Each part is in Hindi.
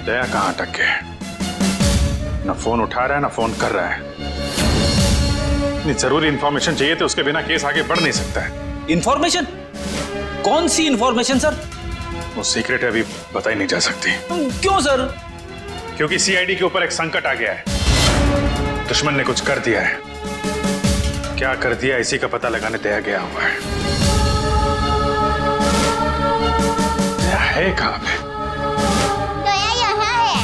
दया कहाँ अटक गया? ना फोन उठा रहा है ना फोन कर रहा है। इतनी जरूरी इंफॉर्मेशन चाहिए तो उसके बिना केस आगे बढ़ नहीं सकता है। इंफॉर्मेशन? कौन सी इंफॉर्मेशन सर? वो सीक्रेट है, अभी बताई नहीं जा सकती। क्यों सर? क्योंकि सीआईडी के ऊपर एक संकट आ गया है। दुश्मन ने कुछ कर दिया है। क्या कर दिया इसी का पता लगाने दया गया हुआ है। दया है कहाँ पे? दया यहाँ है।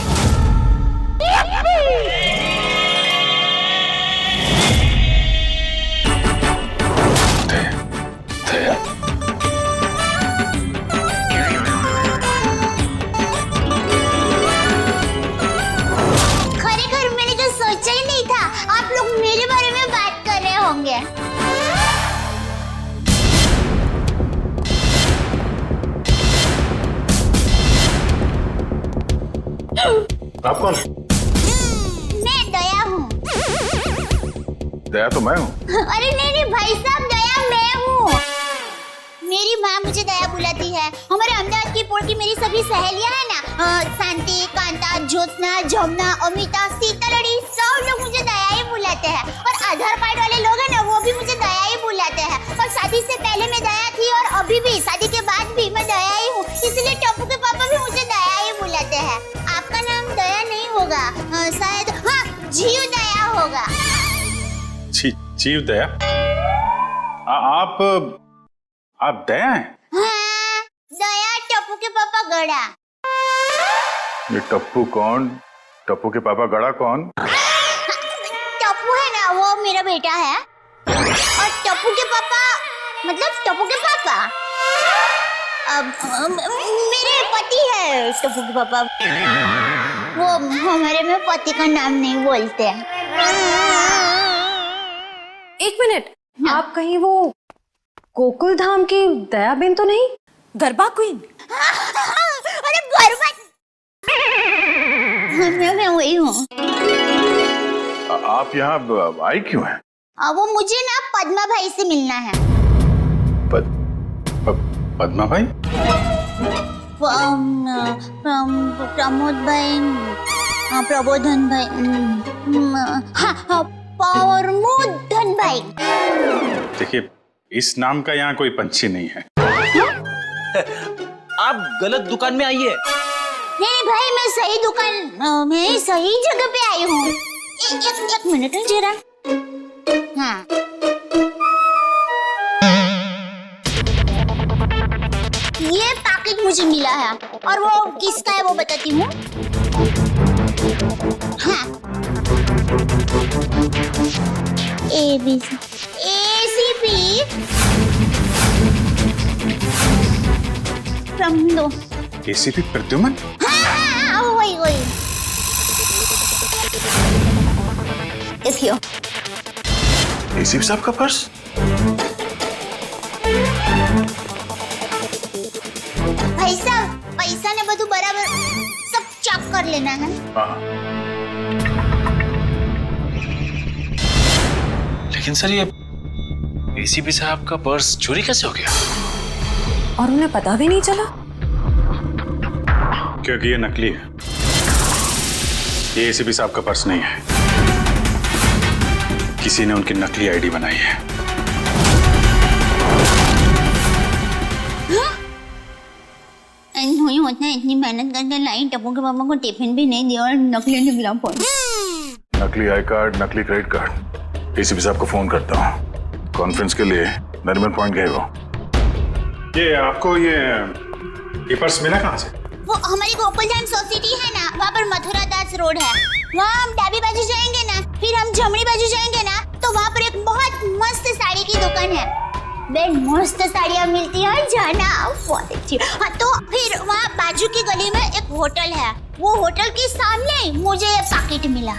दया, दया। खरेखर मैंने तो सोचा ही नहीं था आप लोग मेरे बारे में बात कर रहे होंगे। आप कौन? मैं दया हूँ। दया तो मैं हूँ। अरे नहीं भाई साहब, दया मैं हूँ। मेरी माँ मुझे दया बुलाती है। हमारे अहमदाबाद की पोल की मेरी सभी सहेलियां हैं ना, शांति, कांता, ज्योत्सना, जमुना, अमिता, सीतालड़ी, सब लोग मुझे दया ही बुलाते हैं। और आधार कार्ड वाले लोग हैं ना, वो भी मुझे दया ही बुलाते हैं। और शादी से पहले मैं दया थी और अभी भी, शादी के बाद भी मैं दया ही हूँ। इसलिए टप्पू के पापा भी मुझे दया ही बुलाते हैं। आपका नाम दया नहीं होगा, शायद हाँ जीव दया होगा। जीव दया? आप दया हैं? हाँ, दया टप्पू के पापा गड़ा। ये टप्पू कौन? टप्पू के पापा गड़ा कौन? टप्पू है ना, वो मेरा बेटा है। और टप्पू के पापा मतलब टप्पू के पापा मेरे पति है। टप्पू के पापा वो हमारे में पति का नाम नहीं बोलते हैं। एक मिनट, आप कहीं वो गोकुल धाम की दयाबेन तो नहीं? गरबा क्वीन? अरे गरबा मैं वही हूँ। आप यहाँ आई क्यों हैं? वो मुझे ना पद्मा भाई से मिलना है। पद्मा भाई? प्रमोद भाई, प्रबोधन भाई, हाँ प्रमोदन भाई। देखिए, इस नाम का यहाँ कोई पंछी नहीं है। आप गलत दुकान में आइए। नहीं भाई, मैं सही दुकान, मैं सही जगह पे आई हूँ। एक मिनट जरा। हाँ, ये पैकेट मुझे मिला है और वो किसका है वो बताती हूँ। हाँ, ACP दो। ACP प्रद्युमन? हाँ, वही। देखियो। ACP साहब का पर्स? भाई साहब, पैसा ने બધું बराबर सब चेक कर लेना है। हाँ। लेकिन सर, ये ACP साहब का पर्स चोरी कैसे हो गया? और उन्हें पता भी नहीं चला? क्योंकि ये नकली है। ये ACP साहब का पर्स नहीं है। किसी ने उनकी नकली आईडी बनाई है। होता है, इतनी मेहनत करके लाई, टप्पू के पापा को टिफिन भी नहीं दिया और नकली निकला फोन। नकली आई कार्ड, नकली क्रेडिट कार्ड। ACP साहब को फोन करता हूँ। कॉन्फ्रेंस के लिए नरीमन पॉइंट गए वो। ये आपको ये पर्स मिला कहाँ से? वो हमारी गोकुलधाम सोसाइटी है ना, वहाँ पर मथुरा दास रोड है। वहाँ हम डाबी बाजू जाएंगे ना, फिर हम जमनी बाजू जाएंगे ना, तो वहाँ पर एक बहुत मस्त साड़ी की दुकान है। बेन मस्त साड़ियाँ मिलती है, जाना बहुत अच्छी। हाँ, तो फिर वहाँ बाजू की गली में एक होटल है। वो होटल के सामने मुझे ये पैकेट मिला।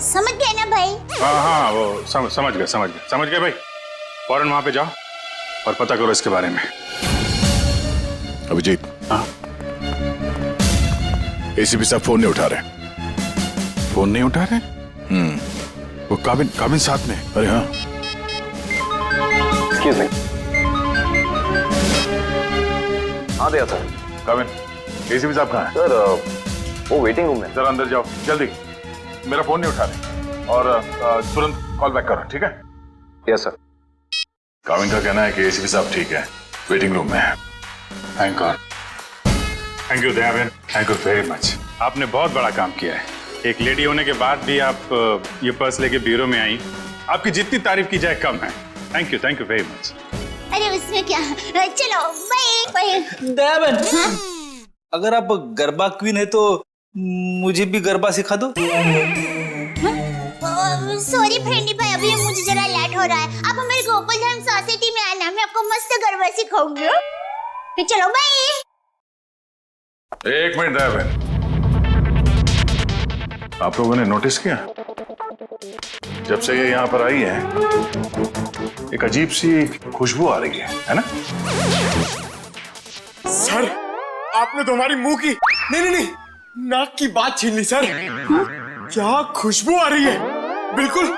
समझ गए ना भाई? हाँ, वो समझ गए भाई। फौरन वहाँ पे जाओ और पता करो इसके बारे में। अभिजीत। हाँ? ACP साहब फोन नहीं उठा रहे। फोन नहीं उठा रहे? वो काबिन साथ में। अरे हाँ। Excuse me. हाँ, दिया सर। काबिन। एसीपी साहब कहाँ हैं? सर वो वेटिंग रूम में। जरा अंदर जाओ जल्दी, मेरा फोन नहीं उठा रहे और तुरंत कॉल बैक करो, ठीक है? Yes sir. काविन का कहना है कि एसीपी साहब ठीक है, वेटिंग रूम में है। Thank God. थैंक यू दया बहन, थैंक यू वेरी मच। आपने बहुत बड़ा काम किया है। एक लेडी होने के बाद भी आप ये पर्स लेके ब्यूरो में आई। आपकी जितनी तारीफ की जाए कम है। Thank you very much. अरे उसमें क्या, चलो बाय। दया बहन, अगर आप गरबा क्वीन है तो मुझे भी गरबा सिखा दो। सॉरी फ्रेंडी भाई, अभी मुझे जरा लेट हो रहा है। आप हमारे गोकुल धाम सोसाइटी में आना, मैं आपको मस्त गरबा सिखाऊंगी। तो चलो बाय। एक मिनट दया बहन, आप लोगों ने नोटिस किया जब से ये यहाँ पर आई है एक अजीब सी खुशबू आ रही है ना? सर आपने तो हमारी मुंह की नहीं नाक की बात छीन ली सर। क्या खुशबू आ रही है, बिल्कुल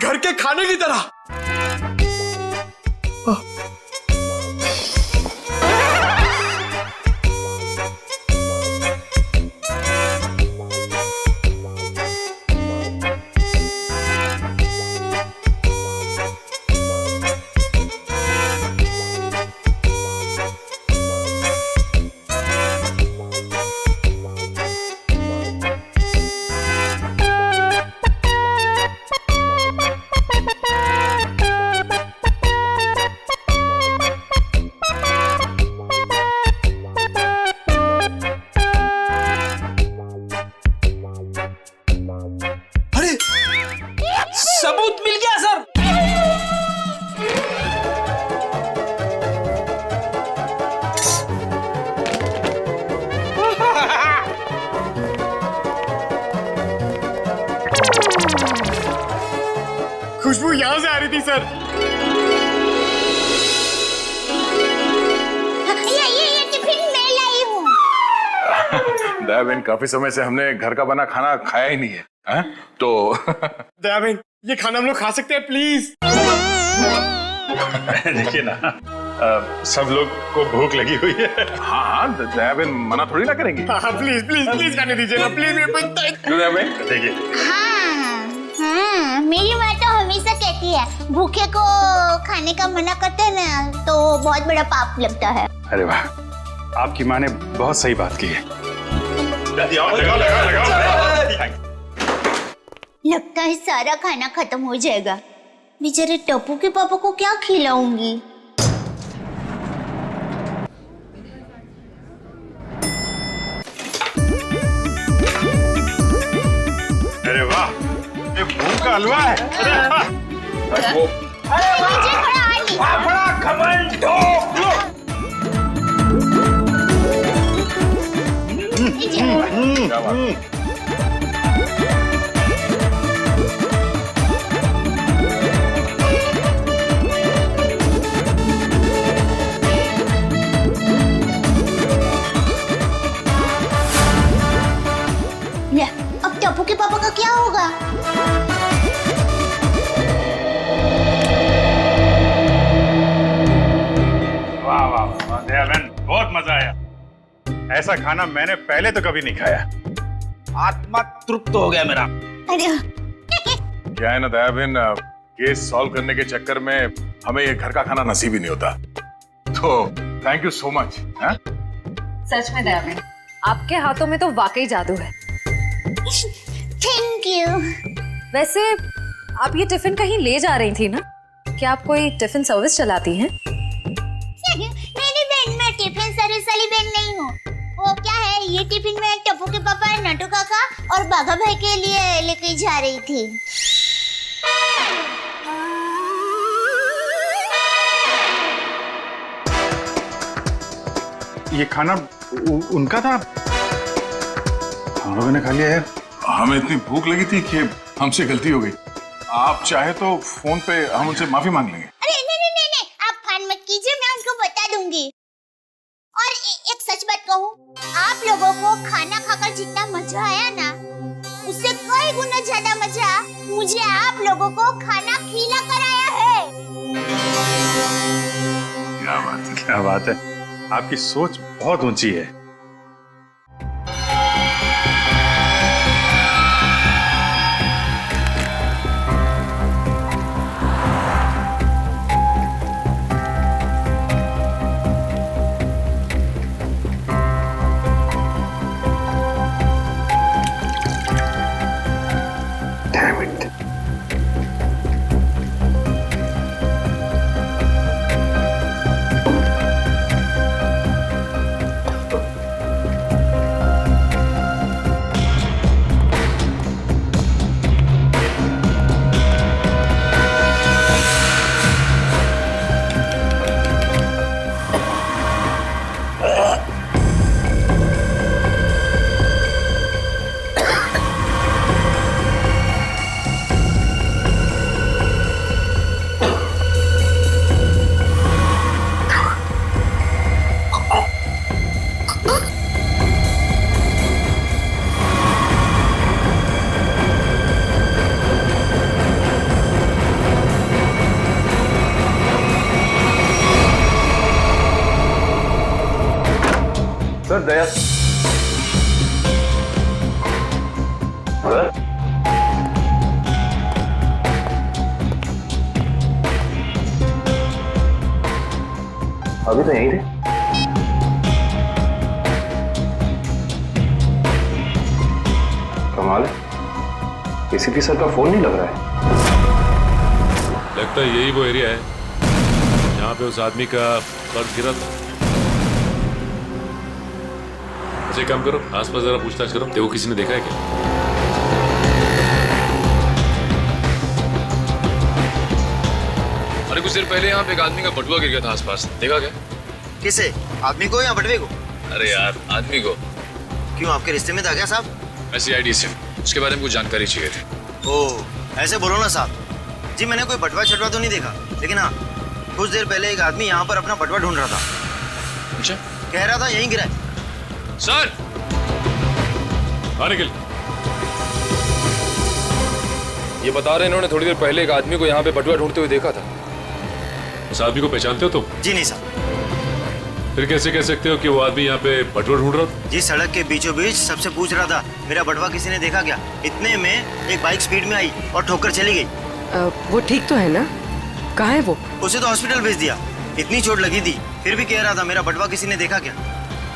घर के खाने की तरह। सबूत मिल गया सर। खुशबू यहां से आ रही थी सर। ये टिफिन मैं लाई हूँ। दया बहन, काफी समय से हमने घर का बना खाना खाया ही नहीं है, हैं? तो दया बहन ये खाना हम लोग खा सकते हैं प्लीज? देखिए ना, सब लोग को भूख लगी हुई है। हाँ, दया बहन मना थोड़ी ना करेंगी। हाँ प्लीज खाने दीजिए ना प्लीज। दया बहन देखिए, हाँ, मेरी माँ तो हमेशा कहती है भूखे को खाने का मना करते हैं ना तो बहुत बड़ा पाप लगता है। अरे वाह, आपकी माँ ने बहुत सही बात की है। लगाओ। लगता है सारा खाना खत्म हो जाएगा। बेचारे टप्पू के पापा को क्या खिलाऊंगी? अरे वाह, ये भूख का हलवा है। वो मुझे थोड़ा आनी। बड़ा घमंड क्या बात? ले, अब टप्पू के पापा का क्या होगा? वाह वाह वाह, दया बहन बहुत मजा आया। ऐसा खाना मैंने पहले तो कभी नहीं खाया। आत्मा तृप्त हो गया मेरा। अरे क्या है ना दया बहन, केस सॉल्व करने के चक्कर में हमें ये घर का खाना नसीब ही नहीं होता। तो थैंक यू सो मच। सच में दया बहन, आपके हाथों में तो वाकई जादू है। Thank you. वैसे आप ये टिफिन कहीं ले जा रही थी ना? क्या आप कोई टिफिन सर्विस चलाती हैं? नहीं बहन, मैं टिफिन सर्विस वाली बहन नहीं हूँ। वो क्या है, ये टिफिन मैं टप्पू के पापा, नटू काका और बाघा भाई के लिए लेके जा रही थी। ये खाना उनका था, हम लोगों ने खा लिया यार। हमें इतनी भूख लगी थी कि हमसे गलती हो गई। आप चाहे तो फोन पे हम उनसे माफी मांग लेंगे। अरे नहीं, आप फोन मत कीजिए, मैं उनको बता दूंगी। और एक सच बात कहूँ, आप लोगों को खाना खाकर जितना मजा आया ना, उससे कई गुना ज्यादा मजा मुझे आप लोगों को खाना खिला कर आया है। क्या बात है। क्या बात है, आपकी सोच बहुत ऊंची है। सर दया सर अभी तो यहीं थे। कमाल है, एसीपी सर का फोन नहीं लग रहा है। लगता है यही वो एरिया है जहाँ पे उस आदमी का पर्स गिरा था। अच्छा, एक काम करो, आसपास जरा पूछताछ करो, देखो किसी ने देखा है क्या। अरे कुछ देर पहले यहाँ पे एक आदमी का बटुआ गिर गया था आसपास, देखा क्या? किसे? आदमी को या बटवे को? अरे यार, आदमी को। क्यों, आपके रिश्ते में था क्या साहब? मैं CID से, उसके बारे में कुछ जानकारी चाहिए थी। ओह, ऐसे बोलो ना साहब जी। मैंने कोई बटवा छटवा तो नहीं देखा, लेकिन हाँ कुछ देर पहले एक आदमी यहाँ पर अपना बटवा ढूंढ रहा था। अच्छा, कह रहा था यहीं गिरा है। सर आने के लिए ये बता रहे इन्होंने थोड़ी देर पहले एक आदमी को यहाँ पे बटुआ ढूंढते हुए देखा था। उस आदमी को पहचानते हो तुम? जी नहीं साहब। फिर कैसे कह सकते हो कि वो आदमी यहाँ पे बटुआ ढूंढ रहा था? जी सड़क के बीचों बीच सबसे पूछ रहा था मेरा बटवा किसी ने देखा क्या। इतने में एक बाइक स्पीड में आई और ठोकर चली गई। वो ठीक तो है ना? कहाँ है वो? उसे तो हॉस्पिटल भेज दिया, इतनी चोट लगी थी फिर भी कह रहा था मेरा बटवा किसी ने देखा क्या।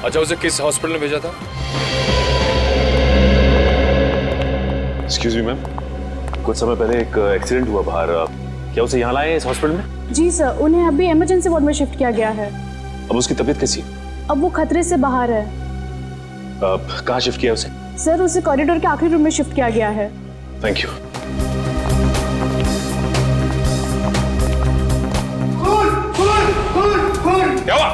अच्छा, उसे किस हॉस्पिटल में भेजा था? एक्सक्यूज मी मैम, कुछ समय पहले एक एक्सीडेंट हुआ बाहर, क्या उसे यहाँ लाए हैं इस हॉस्पिटल में? जी सर, उन्हें अभी इमरजेंसी वार्ड में शिफ्ट किया गया है। अब उसकी तबीयत कैसी है? अब वो खतरे से बाहर है। कहाँ शिफ्ट किया उसे? सर, उसे कॉरिडोर के आखिरी रूम में शिफ्ट किया गया है। Thank you. क्या हुआ?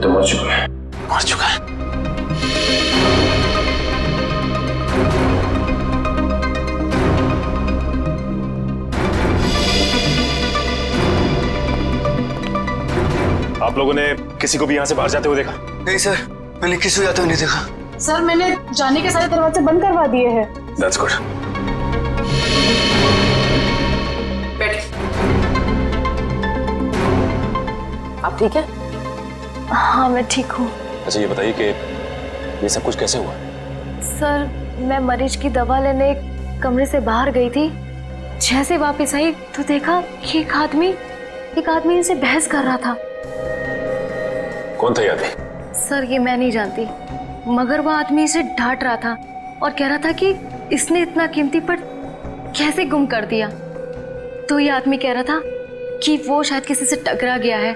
तो मर चुका है। मर चुका है। आप लोगों ने किसी को भी यहाँ से बाहर जाते हुए देखा? नहीं सर, मैंने किसी को जाते हुए नहीं देखा। सर, मैंने जाने के सारे दरवाजे बंद करवा दिए हैं। That's good. आप ठीक है? हाँ, मैं ठीक हूँ। अच्छा, ये बताइए कि ये सब कुछ कैसे हुआ? सर, मैं मरीज की दवा लेने एक कमरे से बाहर गई थी। जैसे वापस आई तो देखा कि एक आदमी इनसे बहस कर रहा था। कौन था ये आदमी? सर, ये मैं नहीं जानती, मगर वो आदमी इसे डांट रहा था और कह रहा था कि इसने इतना कीमती पर्स कैसे गुम कर दिया। तो ये आदमी कह रहा था कि वो शायद किसी से टकरा गया है,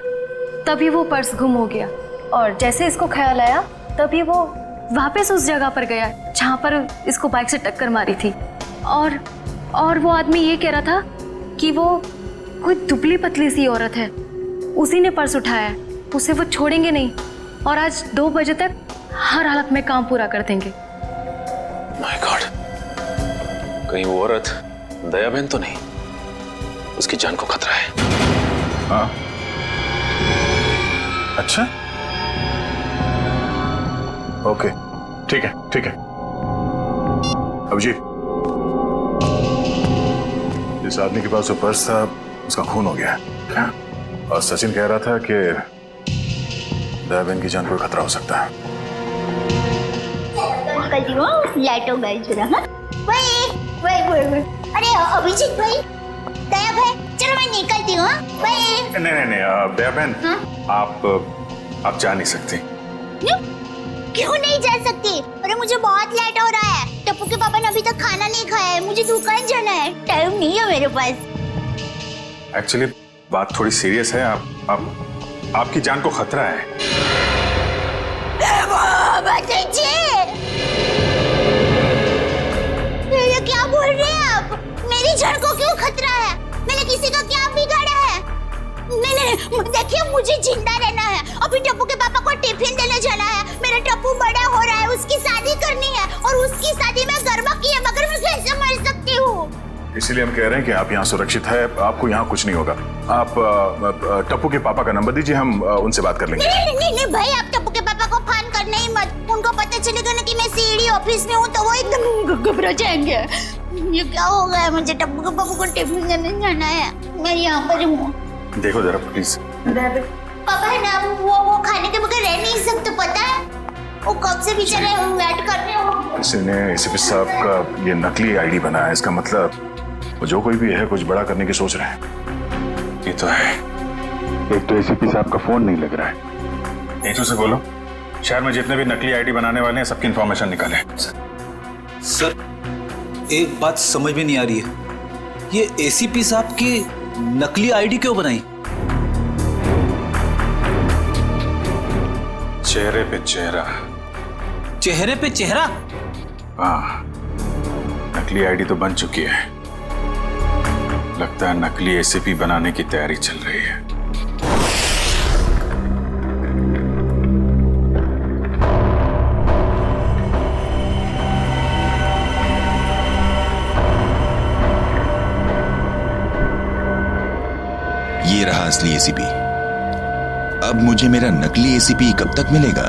तभी वो पर्स गुम हो गया। और जैसे इसको ख्याल आया तभी वो वापस उस जगह पर गया जहाँ पर इसको बाइक से टक्कर मारी थी। और वो आदमी ये कह रहा था कि वो कोई दुबली पतली सी औरत है, उसी ने पर्स उठाया है, उसे वो छोड़ेंगे नहीं और आज 2 बजे तक हर हालत में काम पूरा कर देंगे। माय गॉड, कहीं वो औरत दया बहन तो नहीं? उसकी जान को खतरा है। हाँ, अच्छा, ओके, ठीक है, ठीक है। अभिजीत, जिस आदमी के पास वो पर्स था उसका खून हो गया है, और सचिन कह रहा था कि दया बहन की जान को खतरा हो सकता है। लाइट हो गई जरा। हाँ, वही। अरे अभिजीत भाई, दया भाई, चलो मैं निकलती हूँ। नहीं, दया बहन, आप जा नहीं सकती। क्यों नहीं जा सकती? अरे मुझे बहुत लेट हो रहा है। टप्पू के पापा ने अभी तक खाना नहीं खाया है, मुझे दुकान जाना है, टाइम नहीं है मेरे पास। एक्चुअली बात थोड़ी सीरियस है। आपकी जान को खतरा है। ये क्या बोल रहे हैं आप? मेरी जान को क्यों खतरा है? मैंने किसी का क्या बिगाड़ा है? नहीं, देखिए, मुझे जिंदा रहना है। अभी टप्पू के पापा को टिफिन देने जाना है। मेरा टप्पू बड़ा हो रहा है, उसकी शादी करनी है, और उसकी शादी में गरबा की है, मगर मैं कैसे मर सकती हूँ? इसीलिए हम कह रहे हैं कि आप यहाँ सुरक्षित है, आपको यहाँ कुछ नहीं होगा। आप टप्पू के पापा का नंबर दीजिए, हम उनसे बात कर लेंगे। नहीं भाई, आप टप्पू के पापा को फोन करना ही मत। उनको पता चलेगा ना कि मैं सीडी ऑफिस में हूँ तो वो एकदम घबरा जाएंगे। ये क्या हो गया, मुझे टप्पू के पापा को टिफिन देने जाना है, मैं यहाँ पर हूँ। देखो जरा प्लीज। पापा है ना, वो खाने के बगैर रह नहीं सकते, पता है? वो कब से बेचारे वेट कर रहे हो। इसने एसीपी साहब का ये नकली आईडी बनाया है, इसका मतलब वो जो कोई भी है कुछ बड़ा करने की सोच रहे हैं। ये तो है। एक तो एसीपी साहब का फोन नहीं लग रहा है। एक से बोलो, शहर में जितने भी नकली आईडी बनाने वाले हैं सबकी इंफॉर्मेशन निकाले। सर एक बात समझ में नहीं आ रही है, ये एसीपी साहब की नकली आईडी क्यों बनाई? चेहरे पे चेहरा। चेहरे पे चेहरा? हाँ, नकली आईडी तो बन चुकी है। लगता है नकली एसीपी बनाने की तैयारी चल रही है। ये रहा असली एसीपी। अब मुझे मेरा नकली एसीपी कब तक मिलेगा?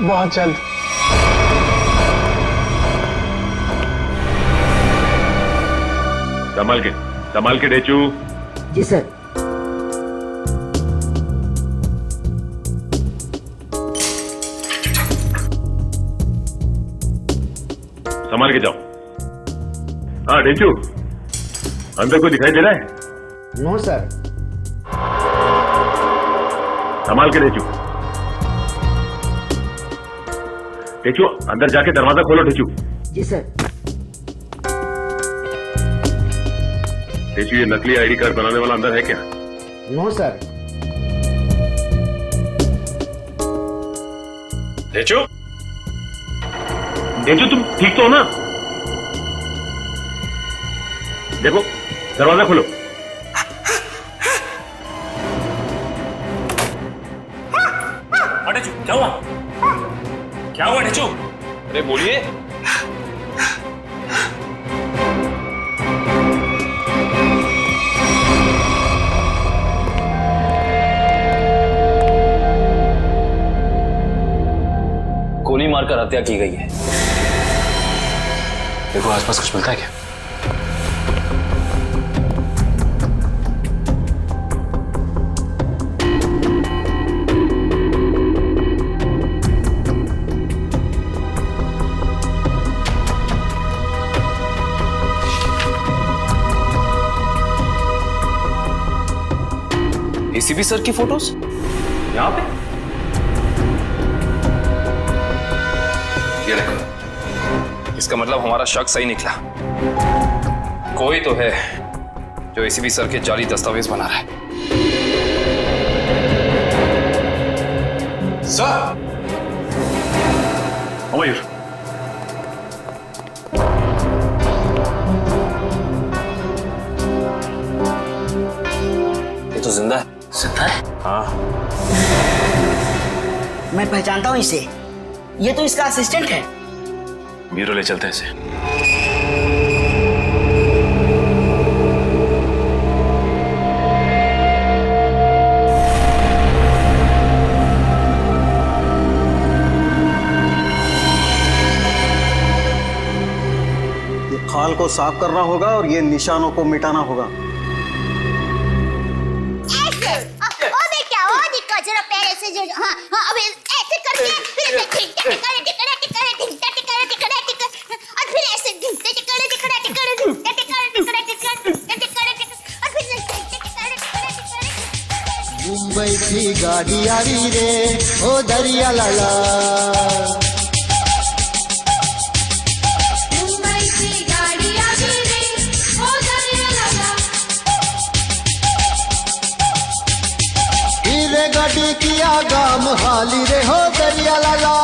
बहुत जल्द। संभाल के डेचू। जी सर। संभाल के जाओ। हाँ डेचू, अंदर कोई दिखाई दे रहा है? No sir. संभाल के डेचू। डेचू अंदर जाके दरवाजा खोलो डेचू। जी सर। डेचू ये नकली आईडी कार्ड बनाने वाला अंदर है क्या? No sir. डेचू, डेचू तुम ठीक तो हो ना? देखो दरवाजा खोलो। क्या हुआ? क्या हुआ डेचू? अरे बोलिए। गोली मारकर हत्या की गई है। देखो आसपास कुछ मिलता है क्या? एसीपी सर की फोटोज यहाँ पे? ये देखो, इसका मतलब हमारा शक सही निकला। कोई तो है जो एसीपी सर के जाली दस्तावेज बना रहा है। सर, मयूर, ये तो जिंदा है। जिंदा है? हाँ। मैं पहचानता हूँ इसे, ये तो इसका असिस्टेंट है। ब्यूरो ले चलते हैं इसे। ये खाल को साफ करना होगा और ये निशानों को मिटाना होगा। जरा पैर ऐसे जो, हाँ हाँ, अब ऐसे करके फिर और फिर ऐसे मुंबई की गाड़ी आ रही रे, ओ दरिया लाला। मुंबई की गाड़ी आ रही रे, ओ दरिया लाला। हीरे गाड़ी किया गाम हाली रे, हो दरिया लाला।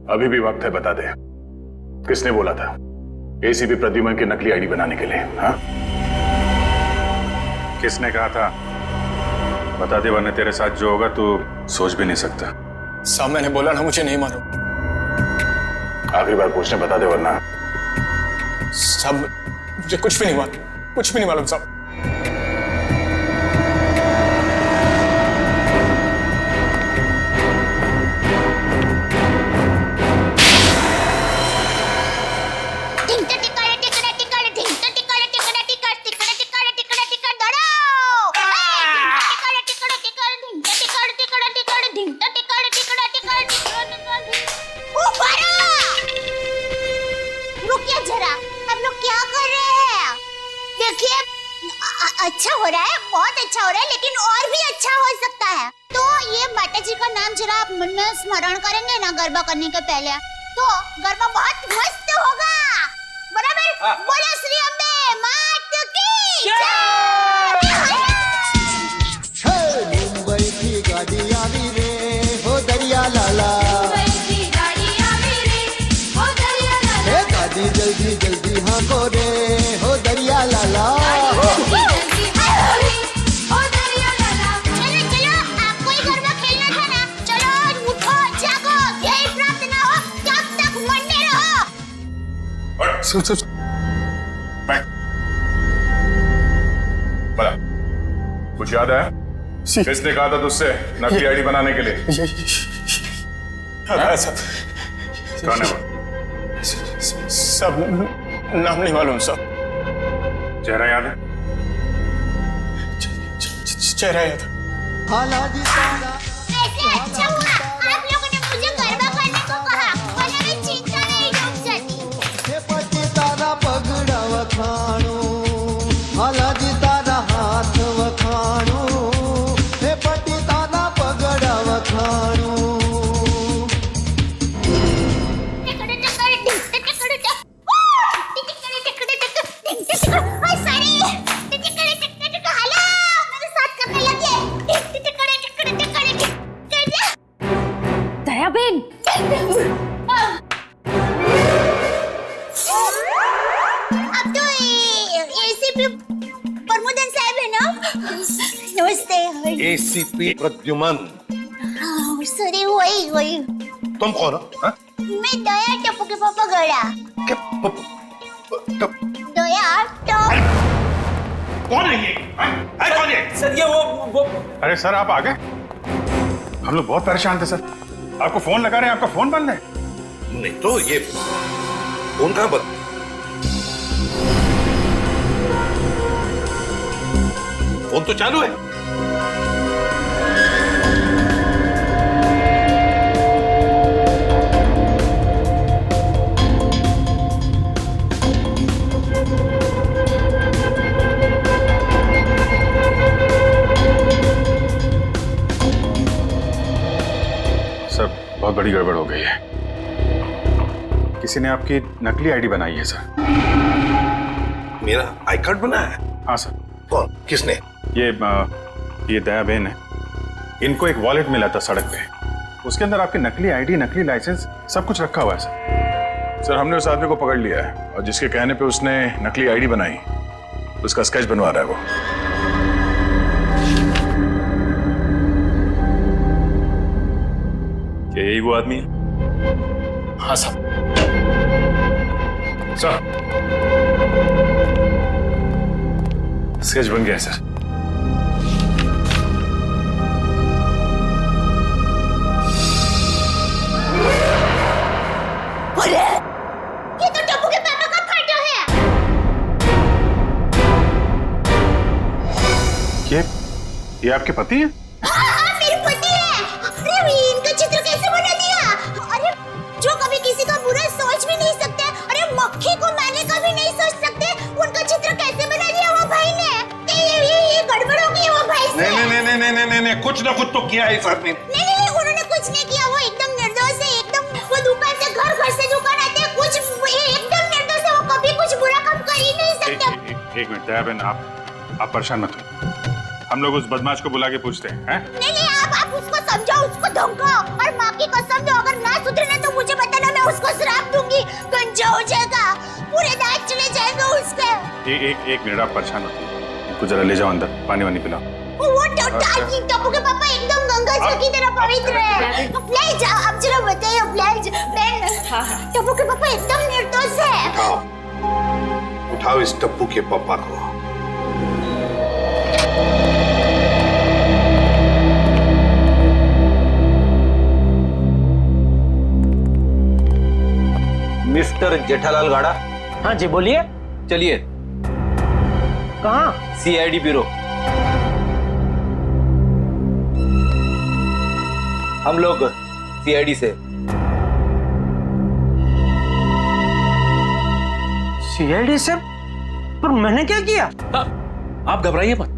अभी भी वक्त है, बता दे किसने बोला था एसीपी प्रद्युमन की नकली आईडी बनाने के लिए? हाँ, किसने कहा था? बता दे, वरना तेरे साथ जो होगा तू सोच भी नहीं सकता। साहब मैंने बोला ना मुझे नहीं मालूम। आखिरी बार पूछने बता दे वरना। साहब मुझे कुछ भी नहीं मालूम, कुछ भी नहीं मालूम साहब। अच्छा हो रहा है, बहुत अच्छा हो रहा है, लेकिन और भी अच्छा हो सकता है। तो ये माता जी का नाम जरा आप मन में स्मरण करेंगे ना गरबा करने के पहले, तो गरबा बहुत मस्त होगा। बराबर? बोलो श्री अम्बे मात की जय। मुंबई की गाड़ी आवी रे हो दरिया लाला, गाड़ी जल्दी जल्दी हाँ को रे हो दरिया लाला। बड़ा कुछ याद है? किसने कहा था तुझसे नकली आईडी बनाने के लिए? कौन है वो? सब नाम नहीं मालूम साहब। चेहरा याद है? चेहरा याद है। ऐसे अच्छा हुआ आप लोगों ने मुझे गरबा करने को कहा, वरना मैं चिंता में डूब जाती। पति तारा पगड़ा वखाणो, हालाजी तारा हाथ वखाणो, हे पति तारा पगड़ा वखाणो। दयाबेन, अब तो एसीपी प्रमोदन साहब है ना? नमस्ते। एसीपी प्रद्युमन। सॉरी, वही। तुम कौन हो? हाँ? मैं दया टप्पू के पापा गड़ा। दया टप। कौन है ये? कौन है? सर ये वो अरे सर आप आ गए? हम लोग बहुत परेशान थे सर, आपको फोन लगा रहे हैं, आपका फोन बंद है। नहीं तो ये फोन कहाँ बंद? फोन तो चालू है। सर बहुत बड़ी गड़बड़ हो गई है, किसी ने आपकी नकली आईडी बनाई है सर। मेरा आई कार्ड बना है? हाँ सर। कौन? किसने? ये दया बहन है, इनको एक वॉलेट मिला था सड़क पे, उसके अंदर आपकी नकली आईडी, नकली लाइसेंस सब कुछ रखा हुआ है सर। सर हमने उस आदमी को पकड़ लिया है और जिसके कहने पे उसने नकली आईडी बनाई, उसका स्केच बनवा रहा है वो। क्या यही वो आदमी है? हाँ साहब। सर स्केच बन गया है सर। अरे ये तो टप्पू के पापा का फोटो है। ये आपके पति हैं? हाँ, मेरे पति है। अरे इनका चित्र कैसे बना दिया? अरे जो कभी किसी का बुरा सोच भी नहीं सकते, अरे मक्खी को मारने का भी नहीं सोच सकते, उनका चित्र कैसे बना दिया वो भाई ने? ये गड़बड़ हो गई वो भाई से। नहीं, कुछ ना कुछ तो किया है इस आदमी ने। नहीं, उन्होंने कुछ नहीं किया, वो एकदम निर्दोष है, एकदम। वो दुकान से घर से दुकान आते हैं, कुछ एकदम निर्दोष है, वो कभी कुछ बुरा काम कर ही नहीं सकते। एक मिनट दया बहन, आप परेशान मत हो, हम लोग उस बदमाश को बुला के पूछते हैं। नहीं, आप उसको समझाओ, उसको धमकाओ, और माँ की कसम दो, अगर ना सुधरे ना तो मुझे बताना, मैं उसको श्राप दूंगी, गंजा हो जाएगा, पूरे दांत चले जाएंगे उसके। एक मिनट आप परेशान मत हो, कुछ जरा ले जाओ अंदर, पानी वानी पिलाओ। वो टप्पू के पापा एकदम गंगा बच्चों की तरह पवित्र है। प्लीज आप जरा बताइए प्लीज। बहन, टप्पू के पापा एकदम निर्दोष है। उठाओ इस टप्पू के पापा को। मिस्टर जेठालाल गाड़ा। हाँ जी बोलिए। चलिए। कहाँ? CID bureau. हम लोग सीआईडी से। सीआईडी से? पर मैंने क्या किया? आप घबराइए मत।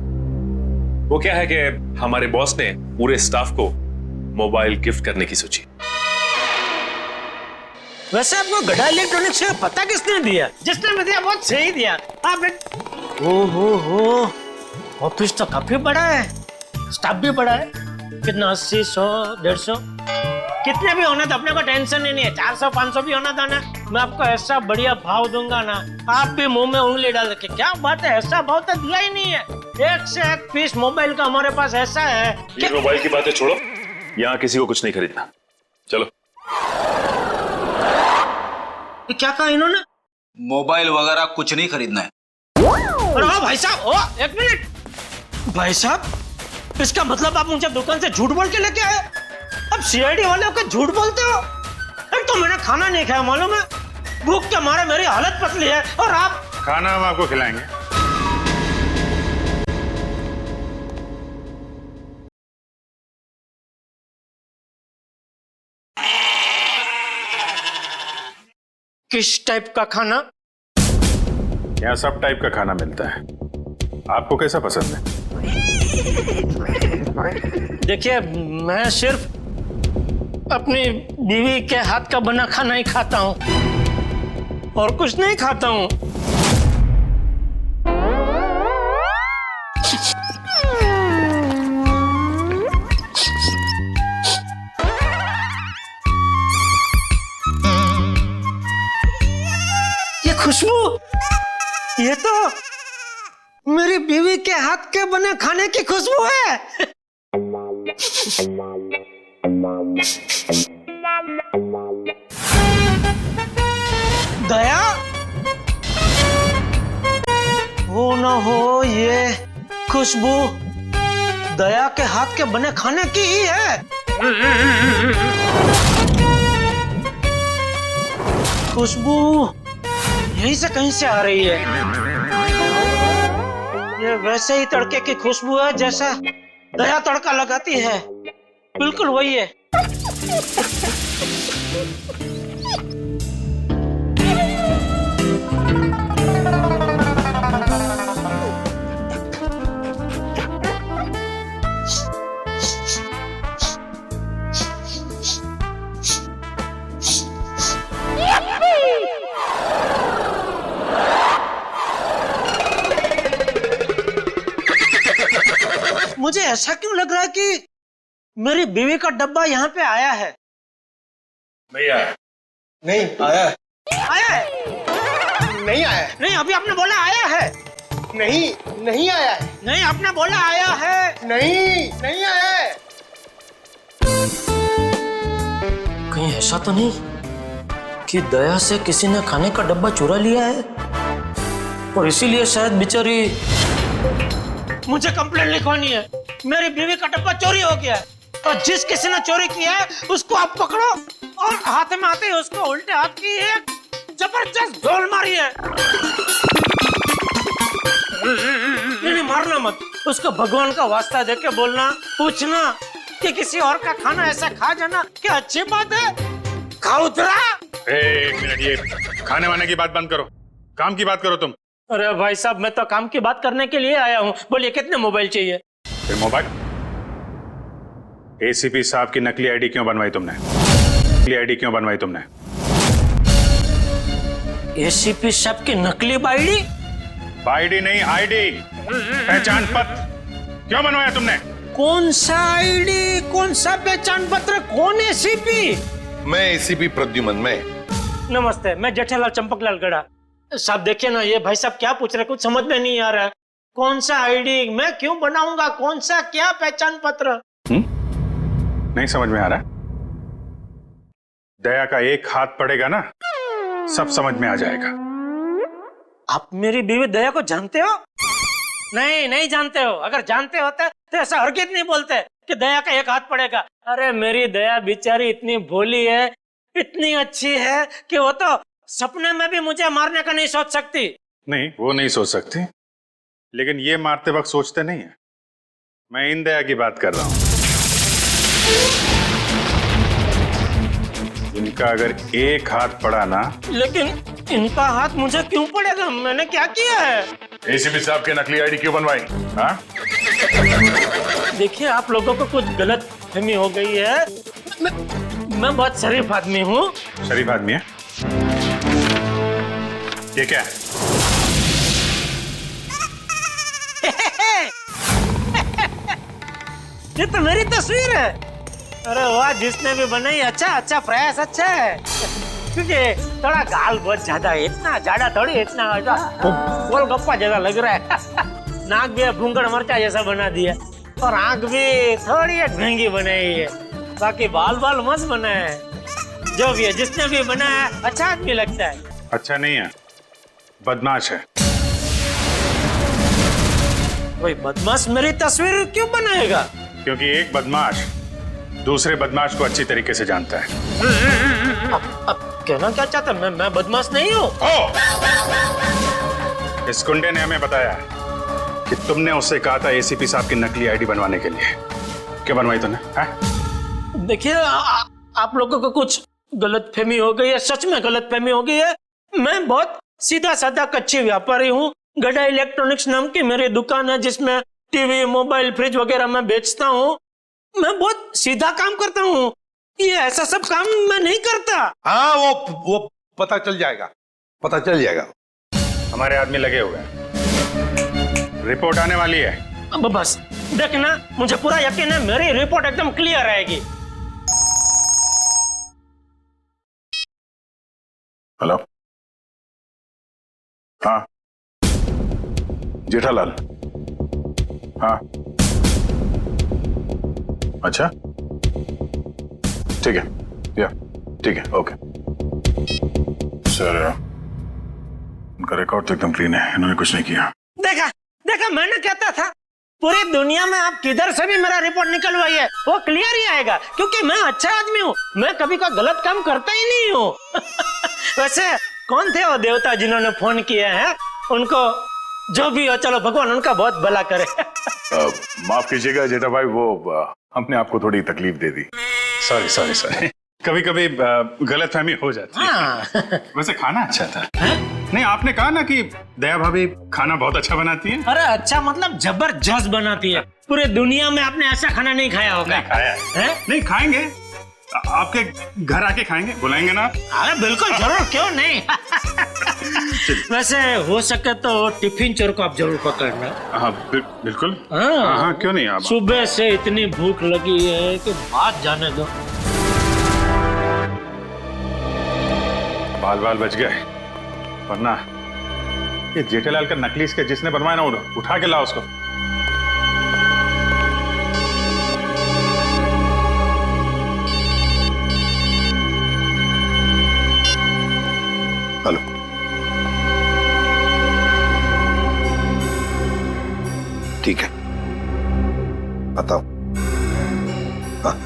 वो क्या है कि हमारे बॉस ने पूरे स्टाफ को मोबाइल गिफ्ट करने की सोची। वैसे आपको गड़ा इलेक्ट्रॉनिक्स का पता किसने दिया? जिसने भी दिया बहुत सही दिया। आप हो ऑफिस तो काफी बड़ा है, स्टाफ भी बड़ा है। कितना 80, 100, 150 कितने भी होना तो अपने को टेंशन ही नहीं है। 400, 500 भी होना था ना, मैं आपको ऐसा बढ़िया भाव दूंगा ना, आप भी मुंह में उंगली डाल के। क्या बात है, ऐसा भाव तो दिया ही नहीं है। एक से एक पीस मोबाइल का हमारे पास ऐसा है। ये मोबाइल की बातें छोड़ो, यहाँ किसी को कुछ नहीं खरीदना। चलो। क्या कहा इन्होंने? मोबाइल वगैरह कुछ नहीं खरीदना है। अरे भाई साहब, एक मिनट। भाई साहब, इसका मतलब आप मुझे दुकान से झूठ बोल के लेके आए? अब सीआईडी वाले होकर झूठ बोलते हो? एक तो मैंने खाना नहीं खाया, मालूम है? भूख के मारे मेरी हालत पतली है, और आप? खाना हम आपको खिलाएंगे। किस टाइप का खाना? यहाँ सब टाइप का खाना मिलता है, आपको कैसा पसंद है? देखिए, मैं सिर्फ अपनी बीवी के हाथ का बना खाना ही खाता हूँ और कुछ नहीं खाता हूँ। ये खुशबू, ये तो मेरी बीवी के हाथ के बने खाने की खुशबू है। दया, हो ना हो ये खुशबू दया के हाथ के बने खाने की ही है। खुशबू यहीं से कहीं से आ रही है। ये वैसे ही तड़के की खुशबू है जैसा दया तड़का लगाती है, बिल्कुल वही है। मुझे ऐसा क्यों लग रहा है कि मेरी बीवी का डब्बा यहाँ पे आया है? नहीं आया। नहीं आया है। आया है? नहीं आया है। नहीं, अभी आपने बोला आया है। नहीं, नहीं आया है। नहीं, आपने बोला आया है। नहीं, नहीं आया है। कहीं ऐसा तो नहीं कि दया से किसी ने खाने का डब्बा चुरा लिया है और इसीलिए शायद बेचारी मुझे कंप्लेंट लिखवानी है। मेरी बीवी का डब्बा चोरी हो गया है और जिस किसी ने चोरी किया है उसको आप पकड़ो और हाथ में आते ही उसको उल्टे हाथ की एक जबरदस्त ढोल मारी है। नहीं, मारना मत, उसको भगवान का वास्ता देके बोलना, पूछना कि किसी और का खाना ऐसा खा जाना क्या अच्छी बात है? खाउतरा। एक मिनट, ये खाने वाने की बात बंद करो, काम की बात करो तुम। अरे भाई साहब, मैं तो काम की बात करने के लिए आया हूँ। बोलिए कितने मोबाइल चाहिए? मोबाइल? एसीपी साहब की नकली आईडी क्यों बनवाई तुमने? नकली आईडी क्यों बनवाई तुमने? एसीपी साहब की नकली आईडी? आईडी नहीं, आईडी, पहचान पत्र क्यों बनवाया तुमने? कौन सा आईडी, कौन सा पहचान पत्र, कौन एसीपी? मैं एसीपी प्रद्युमन। मैं नमस्ते, मैं जेठालाल चंपकलाल गड़ा। साहब देखिए ना, ये भाई साहब क्या पूछ रहे, कुछ समझ में नहीं आ रहा है। कौन सा आईडी मैं क्यों बनाऊंगा, कौन सा क्या पहचान पत्र? नहीं समझ में आ रहा? दया का एक हाथ पड़ेगा ना, सब समझ में आ जाएगा। आप मेरी बीवी दया को जानते हो? नहीं, नहीं जानते हो। अगर जानते होते तो ऐसा हरगिज़ नहीं बोलते कि दया का एक हाथ पड़ेगा। अरे मेरी दया बेचारी इतनी भोली है, इतनी अच्छी है कि वो तो सपने में भी मुझे मारने का नहीं सोच सकती। नहीं, वो नहीं सोच सकती, लेकिन ये मारते वक्त सोचते नहीं है। मैं इन दया की बात कर रहा हूं। इनका अगर एक हाथ पड़ा ना। लेकिन इनका हाथ मुझे क्यों पड़ेगा? मैंने क्या किया है? एसीपी साहब के नकली आईडी क्यों बनवाई? हाँ? देखिए, आप लोगों को कुछ गलत फहमी हो गई है। मैं बहुत शरीफ आदमी हूँ। शरीफ आदमी है? ये क्या है? ये तो मेरी तस्वीर है। अरे वाह, जिसने भी बनाई अच्छा प्रयास अच्छा है। क्योंकि थोड़ा गाल बहुत ज्यादा है, इतना ज्यादा थोड़ी, इतना गोलगप्पा जैसा लग रहा है। नाक भी भूंगड़ मरचा जैसा बना दिया और आंख भी थोड़ी महंगी बनाई है। बाकी बाल मस्त बना है। जो भी है, जिसने भी बनाया है, अच्छा आदमी लगता है। अच्छा नहीं है, बदमाश है। कोई बदमाश मेरी तस्वीर क्यों बनाएगा? क्योंकि एक बदमाश दूसरे बदमाश को अच्छी तरीके से जानता है। अब कहना क्या चाहता? मैं बदमाश नहीं हूँ। इस गुंडे ने हमें बताया कि तुमने उससे कहा था एसीपी साहब की नकली आईडी बनवाने के लिए। क्या बनवाई तूने? देखिए, आप लोगों को कुछ गलतफहमी हो गई है, सच में गलतफहमी हो गई है। मैं बहुत सीधा साधा कच्ची व्यापारी हूँ। गड़ा इलेक्ट्रॉनिक्स नाम की मेरी दुकान है, जिसमें टीवी, मोबाइल, फ्रिज वगैरह मैं बेचता हूँ। मैं बहुत सीधा काम करता हूँ। ये ऐसा सब काम मैं नहीं करता। हाँ, वो पता चल जाएगा, पता चल जाएगा। हमारे आदमी लगे हुए हैं, रिपोर्ट आने वाली है। अब बस देखना, मुझे पूरा यकीन है मेरी रिपोर्ट एकदम क्लियर आएगी। हेलो, हाँ जेठालाल, हाँ अच्छा ठीक है, या ठीक है, ओके सर। उनका रिकॉर्ड तो एकदम क्लीन है, इन्होंने कुछ नहीं किया। देखा मैंने कहता था, पूरी दुनिया में आप किधर से भी मेरा रिपोर्ट निकलवाइए, वो क्लियर ही आएगा। क्योंकि मैं अच्छा आदमी हूँ, मैं कभी कोई गलत काम करता ही नहीं हूँ। वैसे कौन थे वो देवता जिन्होंने फोन किया है? उनको जो भी हो, चलो भगवान उनका बहुत भला करे। माफ कीजिएगा जेठा भाई, वो हमने आपको थोड़ी तकलीफ दे दी। सॉरी। कभी कभी गलतफहमी हो जाती है। वैसे खाना अच्छा था। नहीं, आपने कहा ना कि दया भाभी खाना बहुत अच्छा बनाती है। अरे अच्छा मतलब जबरदस्त बनाती है। पूरे दुनिया में आपने ऐसा खाना नहीं खाया होगा। नहीं खाया है? नहीं खाएंगे, आपके घर आके खाएंगे, बुलाएंगे ना? अरे बिल्कुल जरूर, क्यों नहीं। वैसे हो सके तो टिफिन चोर को आप जरूर पकड़ना। हाँ बिल्कुल। हाँ क्यों नहीं। आप सुबह से इतनी भूख लगी है कि बात जाने दो। बाल बच गए, वरना ये जेठालाल का नकली इसके जिसने बनवाया ना, उठा के लाओ उसको। हेलो, ठीक है, बताओ। हाँ,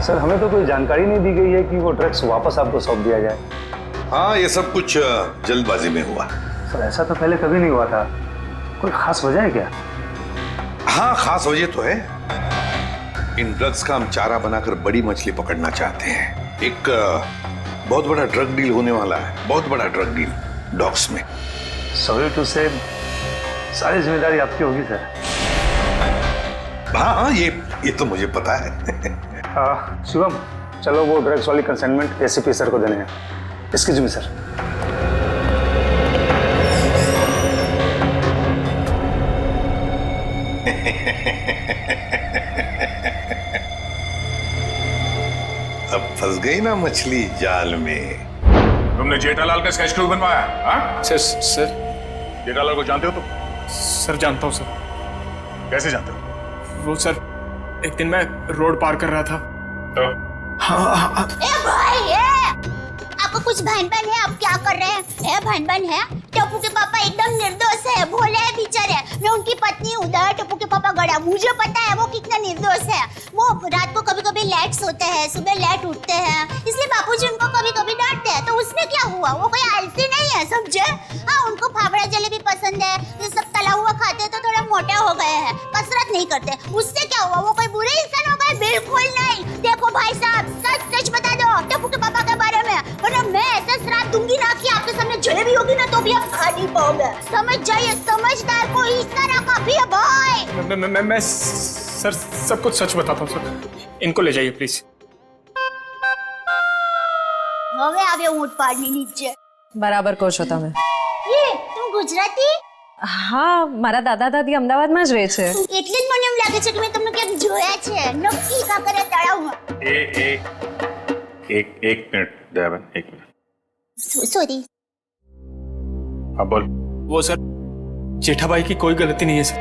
सर, हमें तो कोई जानकारी नहीं दी गई है कि वो ड्रग्स वापस आपको सौंप दिया जाए। हाँ, ये सब कुछ जल्दबाजी में हुआ। सर, ऐसा तो पहले कभी नहीं हुआ था। कोई खास वजह है क्या? हाँ, खास वजह तो है। इन ड्रग्स का हम चारा बनाकर बड़ी मछली पकड़ना चाहते हैं। एक बहुत बड़ा ड्रग डील होने वाला है, बहुत बड़ा ड्रग डील डॉग्स में। सॉरी टू से, सारी जिम्मेदारी आपकी होगी सर। हाँ हाँ, ये तो मुझे पता है। शिवम, चलो वो ड्रग्स वाली कंसाइनमेंट एसीपी सर को देने हैं। Excuse me sir. अब फंस गई ना मछली जाल में। तुमने जेठालाल का स्केच क्यों बनवाया? हाँ? सर जेठालाल को जानते हो तुम? सर जानता हूँ सर। कैसे जानते हो? वो सर, एक दिन मैं रोड पार कर रहा था तो? हाँ। ए भाई आपको कुछ भान है? आप क्या कर रहे हैं? भान है? टप्पू के पापा एकदम निर्दोष है, भोले है बेचारे। मैं उनकी पत्नी हूँ, टप्पू के पापा गड़ा। मुझे पता है वो कितना निर्दोष है। वो रात को कभी कभी लेट सोते हैं, सुबह लेट उठते हैं, इसलिए बापूजी उनको कभी कभी डांटते हैं। तो उसमें क्या हुआ? वो कोई आलसी नहीं है, समझे? हाँ, उनको फाफड़ा जलेबी पसंद है, ये सब तला हुआ खाते तो थोड़ा मोटे हो गए हैं, कसरत नहीं करते। उससे क्या हुआ? वो कोई बुरे इंसान हो गए? बिल्कुल नहीं। देखो भाई साहब, सच सच बता दो टप्पू के पापा के बारे में, वरना मैं ऐसा श्राप दूंगी ना कि आपके सामने जलेबी होगी ना तो भी आप खा नहीं पाओगे। समझ जाइए, समझदार को इस तरह काफी है भाई। मैं सर सब कुछ सच बताता हूँ सर। इनको ले जाइए प्लीज। હવે આવ્યો ઊંટ પાડની નીચે। બરાબર કહો છો તમે। એ તું ગુજરાતી? હા, મારા દાદા દાદી અમદાવાદમાં જ રહે છે। એટલે જ મને એમ લાગે છે કે મેં તમને ક્યાંક જોયા છે। નક્કી કાકરે તળાવમાં। एक मिनट दयाबेन, एक मिनट। सॉरी। हाँ बोल। वो सर, जेठाबाई की कोई गलती नहीं है सर।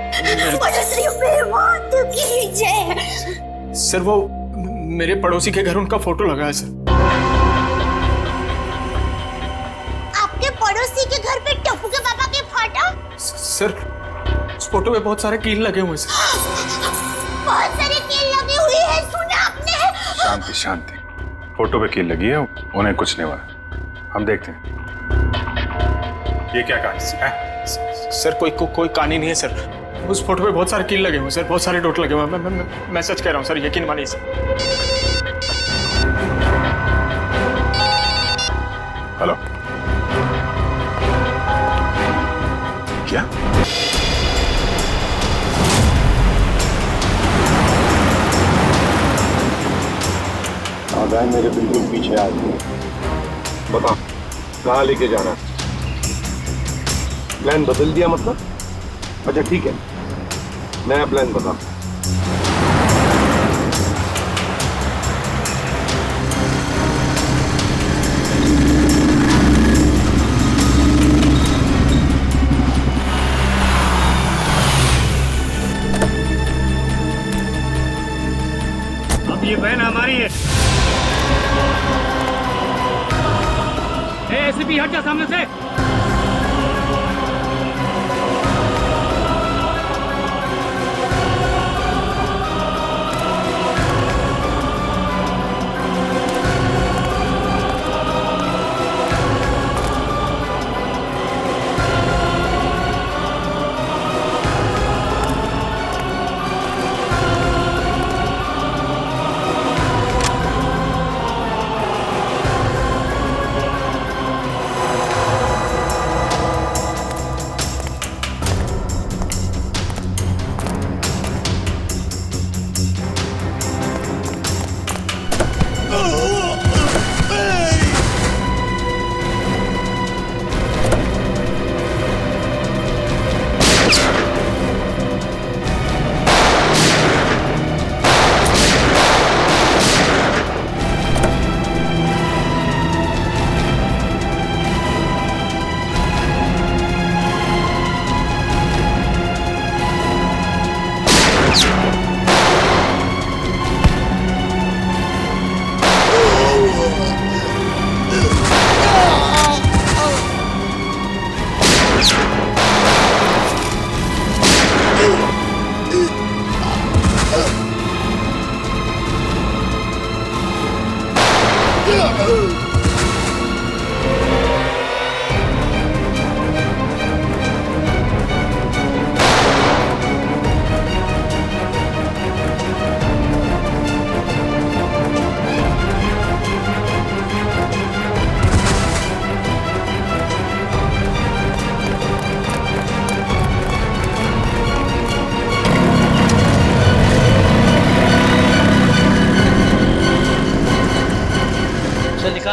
सर वो मेरे पड़ोसी के घर उनका फोटो लगा है सर। आपके पड़ोसी के घर पे टप्पू के पापा के फोटो? सर उस फोटो में बहुत सारे कील लगे हुए सर। बहुत सारे कील लगे हुए हैं, सुना आपने? शांति शांति। फोटो पे कील लगी है, उन्हें कुछ नहीं हुआ। हम देखते हैं ये क्या कहानी है। सर कोई कहानी नहीं है सर। उस फोटो पे बहुत सारे कील लगे हुए सर, बहुत सारे डॉट लगे हुए। मैं सच कह रहा हूँ सर, यकीन मानिए सर। हेलो, क्या? आदान मेरे बिल्कुल पीछे आ गए। बता, कहाँ लेके जाना? प्लान बदल दिया मतलब? अच्छा ठीक है, नया प्लान बता। अब ये बहन हमारी है। एसीपी हट जा सामने से।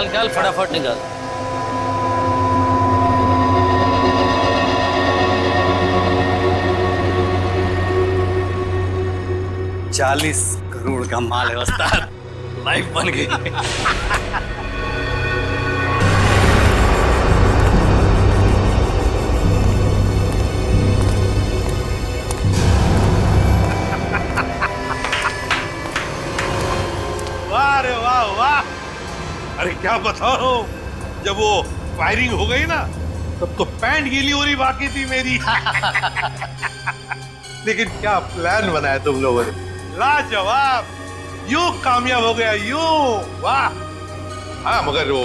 निकाल फटाफट निकाल। $40 करोड़ का माल है उस्ताद, लाइफ बन गई। वाह रे वाह वाह। अरे क्या बताओ, जब वो फायरिंग हो गई ना तब तो पैंट गीली हो रही बाकी थी मेरी। लेकिन क्या प्लान बनाया तुम लोगों ने, लाजवाब। यूं कामयाब हो गया यूं, वाह। हाँ मगर वो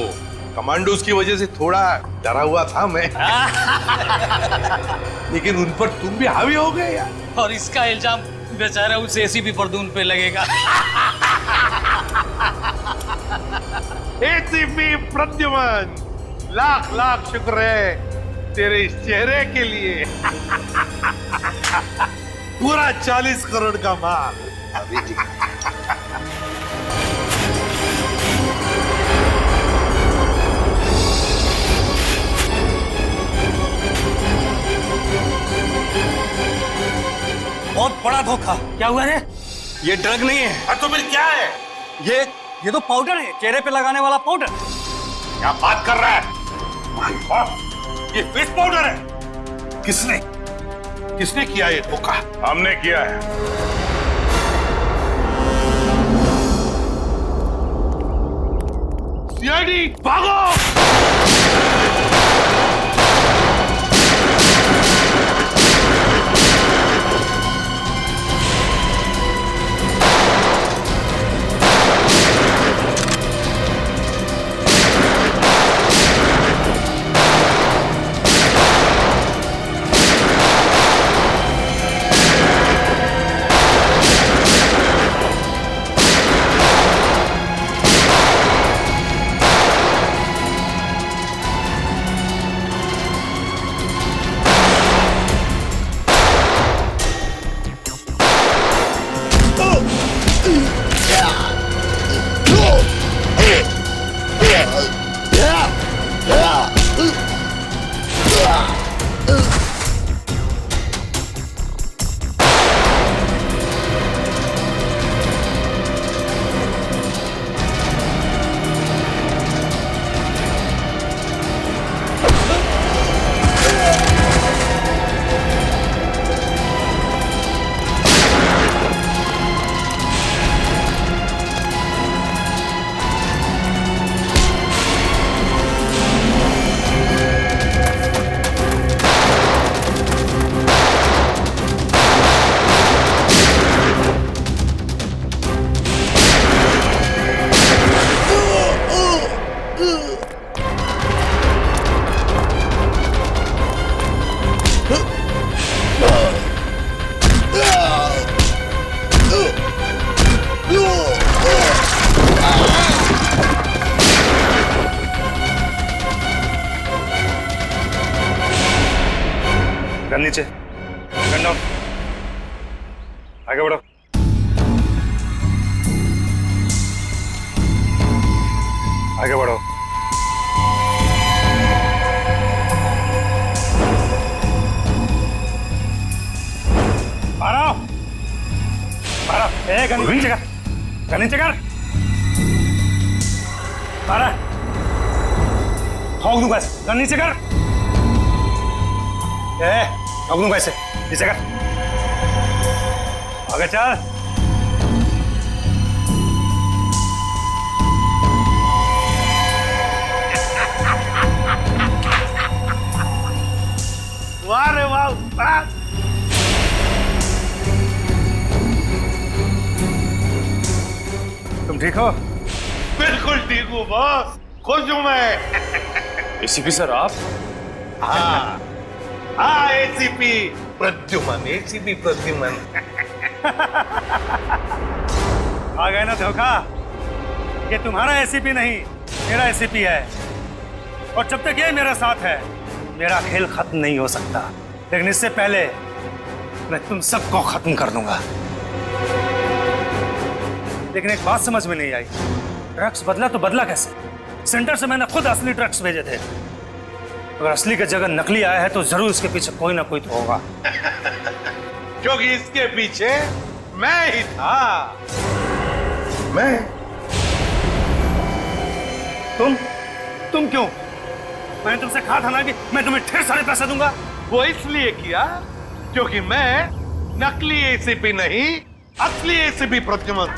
कमांडोज की वजह से थोड़ा डरा हुआ था मैं। लेकिन उन पर तुम भी हावी हो गए यार। और इसका इल्जाम बेचारा उस एसीपी परदून पे लगेगा। एसीपी प्रद्युमन, लाख लाख शुक्र है तेरे इस चेहरे के लिए। पूरा 40 करोड़ का माल। अभी जी बहुत बड़ा धोखा। क्या हुआ रे? ये ड्रग नहीं है। तो फिर क्या है? ये तो पाउडर है, चेहरे पे लगाने वाला पाउडर। क्या बात कर रहा है? माय गॉड, ये फेस पाउडर है। किसने किया ये धोखा? हमने किया है। सीआईडी भागो। गन नीचे, गन डाउन, आगे बढ़ो। आगे बढ़ो। मारो, मारो। गन नीचे कर, गन नीचे कर। मारा, ठोक दूंगा, गन नीचे कर। ठोक दूंगा इसे, नीचे कर। आगे चल। वाह रे वाह, वाह। तुम ठीक हो? बिल्कुल ठीक हूँ बॉस, खुश हूँ मैं। एसीपी सर आप? हाँ हाँ, एसीपी प्रद्युमन, एसीपी प्रद्युमन। आ गए ना धोखा। ये तुम्हारा एसीपी नहीं, मेरा एसीपी है। और जब तक ये मेरे साथ है, मेरा खेल खत्म नहीं हो सकता। लेकिन इससे पहले मैं तुम सबको खत्म कर दूंगा। लेकिन एक बात समझ में नहीं आई, ड्रग्स बदला तो बदला कैसे? सेंटर से मैंने खुद असली ट्रक्स भेजे थे। अगर असली की जगह नकली आया है तो जरूर इसके पीछे कोई ना कोई तो होगा। क्योंकि इसके पीछे मैं ही था। मैं? तुम क्यों? मैंने तुमसे कहा था ना कि मैं तुम्हें ढेर सारे पैसे दूंगा। वो इसलिए किया क्योंकि मैं नकली एसीपी नहीं, असली एसीपी प्रद्युमन।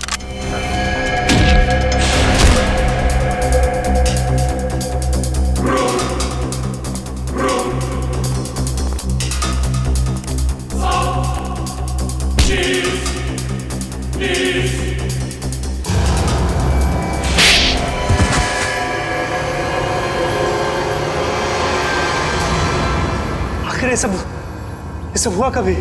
आखिर ये सब हुआ कभी?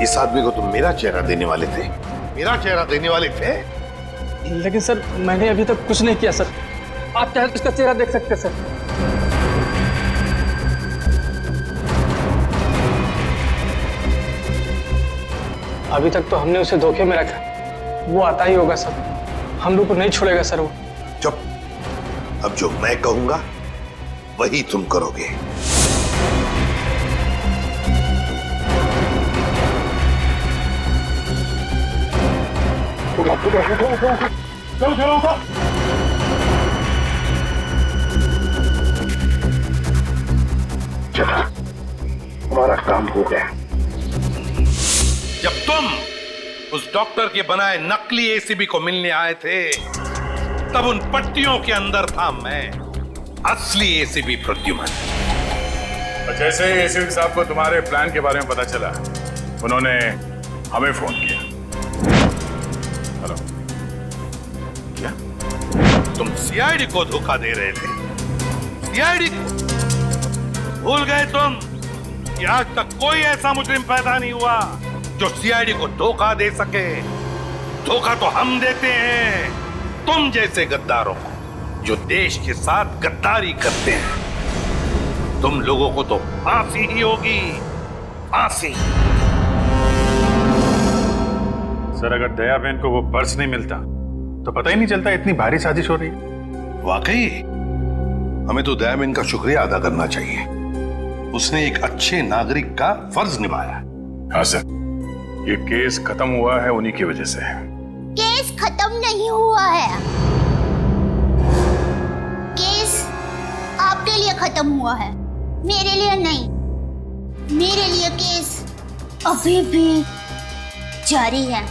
इस आदमी को तुम मेरा चेहरा देने वाले थे? मेरा चेहरा देने वाले थे? लेकिन सर मैंने अभी तक कुछ नहीं किया सर। आप चाहे तो इसका चेहरा देख सकते हैं सर। अभी तक तो हमने उसे धोखे में रखा। वो आता ही होगा सर। हम लोग को नहीं छोड़ेगा सर वो। चुप। अब जो मैं कहूंगा वही तुम करोगे। चलो, हमारा काम हो गया। जब तुम उस डॉक्टर के बनाए नकली एसीबी को मिलने आए थे, तब उन पट्टियों के अंदर था मैं, असली एसीबी प्रद्युमन। जैसे ही एसीपी साहब को तुम्हारे प्लान के बारे में पता चला, उन्होंने हमें फोन किया। हेलो, क्या तुम सीआईडी को धोखा दे रहे थे? सीआईडी को भूल गए तुम कि आज तक कोई ऐसा मुजरिम पैदा नहीं हुआ जो सीआईडी को धोखा दे सके। धोखा तो हम देते हैं तुम जैसे गद्दारों को, जो देश के साथ गद्दारी करते हैं। तुम लोगों को तो फांसी ही होगी, फांसी। सर, अगर दया बहन को वो पर्स नहीं मिलता तो पता ही नहीं चलता इतनी भारी साजिश हो रही है। वाकई हमें तो दया बहन का शुक्रिया अदा करना चाहिए। उसने एक अच्छे नागरिक का फर्ज निभाया। हाँ सर, ये केस खत्म हुआ है उन्हीं की वजह से। केस खत्म नहीं हुआ है। केस आपके लिए खत्म हुआ है, मेरे लिए नहीं। मेरे लिए केस अभी भी जारी है।